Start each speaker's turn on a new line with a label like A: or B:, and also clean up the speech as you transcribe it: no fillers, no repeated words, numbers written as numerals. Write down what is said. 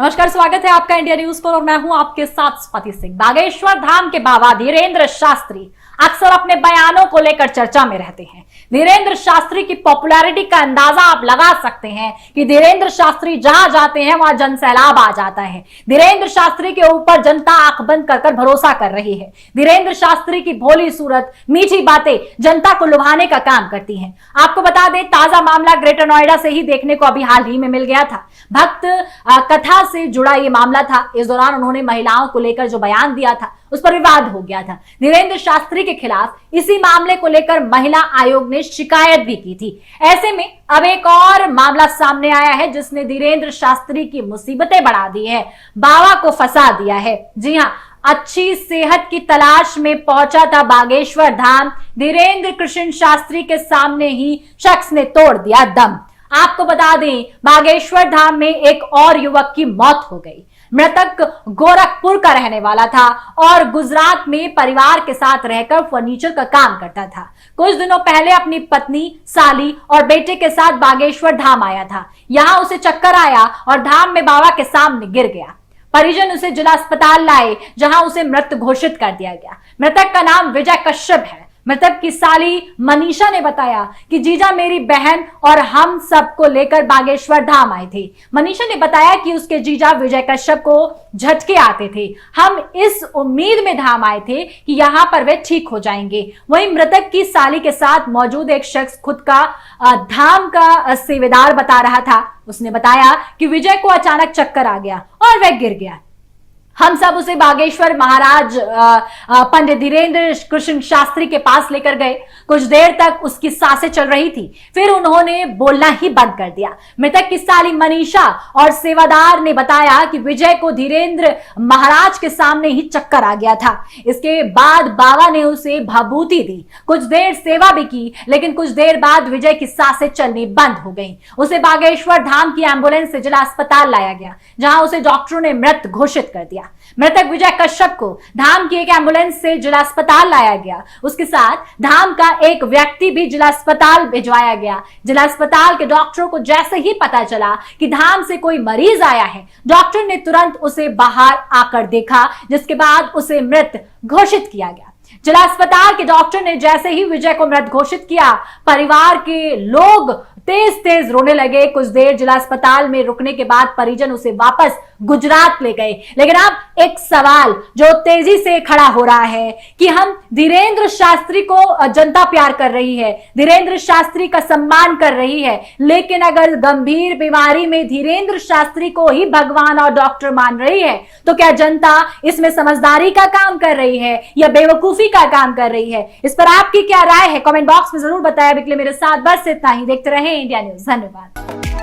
A: नमस्कार, स्वागत है आपका इंडिया न्यूज पर और मैं हूं आपके साथ स्वाति सिंह। बागेश्वर धाम के बाबा धीरेंद्र शास्त्री अक्सर अपने बयानों को लेकर चर्चा में रहते हैं। धीरेंद्र शास्त्री की पॉपुलैरिटी का अंदाजा आप लगा सकते हैं कि धीरेंद्र शास्त्री जहां जाते हैं वहां जनसैलाब आ जाता है। धीरेंद्र शास्त्री के ऊपर जनता आंख बंद कर भरोसा कर रही है। धीरेंद्र शास्त्री की भोली सूरत, मीठी बातें जनता को लुभाने का काम करती हैं। आपको बता दें, ताजा मामला ग्रेटर नोएडा से ही देखने को अभी हाल ही में मिल गया था। भक्त कथा से जुड़ा ये मामला था। इस दौरान उन्होंने महिलाओं को लेकर जो बयान दिया था उस पर विवाद हो गया था। धीरेंद्र शास्त्री के खिलाफ इसी मामले को लेकर महिला आयोग ने शिकायत भी की थी। ऐसे में अब एक और मामला सामने आया है जिसने धीरेंद्र शास्त्री की मुसीबतें बढ़ा दी है, बाबा को फंसा दिया है। जी हां, अच्छी सेहत की तलाश में पहुंचा था बागेश्वर धाम। धीरेंद्र कृष्ण शास्त्री के सामने ही शख्स ने तोड़ दिया दम। आपको बता दें, बागेश्वर धाम में एक और युवक की मौत हो गई। मृतक गोरखपुर का रहने वाला था और गुजरात में परिवार के साथ रहकर फर्नीचर का काम करता था। कुछ दिनों पहले अपनी पत्नी, साली और बेटे के साथ बागेश्वर धाम आया था। यहां उसे चक्कर आया और धाम में बाबा के सामने गिर गया। परिजन उसे जिला अस्पताल लाए, जहां उसे मृत घोषित कर दिया गया। मृतक का नाम विजय कश्यप है। मृतक की साली मनीषा ने बताया कि जीजा मेरी बहन और हम सबको लेकर बागेश्वर धाम आए थे। मनीषा ने बताया कि उसके जीजा विजय कश्यप को झटके आते थे। हम इस उम्मीद में धाम आए थे कि यहाँ पर वे ठीक हो जाएंगे। वहीं मृतक की साली के साथ मौजूद एक शख्स खुद का धाम का सेवेदार बता रहा था। उसने बताया कि विजय को अचानक चक्कर आ गया और वह गिर गया। हम सब उसे बागेश्वर महाराज पंडित धीरेंद्र कृष्ण शास्त्री के पास लेकर गए। कुछ देर तक उसकी सांसें चल रही थी, फिर उन्होंने बोलना ही बंद कर दिया। मृतक की साली मनीषा और सेवादार ने बताया कि विजय को धीरेंद्र महाराज के सामने ही चक्कर आ गया था। इसके बाद बाबा ने उसे भभूति दी, कुछ देर सेवा भी की, लेकिन कुछ देर बाद विजय की सांसें चलनी बंद हो गई। उसे बागेश्वर धाम की एम्बुलेंस से जिला अस्पताल लाया गया, जहां उसे डॉक्टरों ने मृत घोषित कर दिया। मृतक विजय कश्यप को धाम की एक एम्बुलेंस से जिला अस्पताल लाया गया। उसके साथ धाम का एक व्यक्ति भी जिला अस्पताल भिजवाया गया। जिला अस्पताल के डॉक्टरों को जैसे ही पता चला कि धाम से कोई मरीज आया है, डॉक्टर ने तुरंत उसे बाहर आकर देखा, जिसके बाद उसे मृत घोषित किया गया। जिला अस्पताल के डॉक्टर ने जैसे ही विजय को मृत घोषित किया, परिवार के लोग तेज तेज रोने लगे। कुछ देर जिला अस्पताल में रुकने के बाद परिजन उसे वापस गुजरात ले गए। लेकिन अब एक सवाल जो तेजी से खड़ा हो रहा है कि हम धीरेंद्र शास्त्री को जनता प्यार कर रही है, धीरेंद्र शास्त्री का सम्मान कर रही है, लेकिन अगर गंभीर बीमारी में धीरेंद्र शास्त्री को ही भगवान और डॉक्टर मान रही है, तो क्या जनता इसमें समझदारी का काम कर रही है या बेवकूफी का काम कर रही है? इस पर आपकी क्या राय है? कमेंट बॉक्स में जरूर बताएं। अभी के लिए मेरे साथ बस इतना ही। देखते रहे इंडिया न्यूज। धन्यवाद।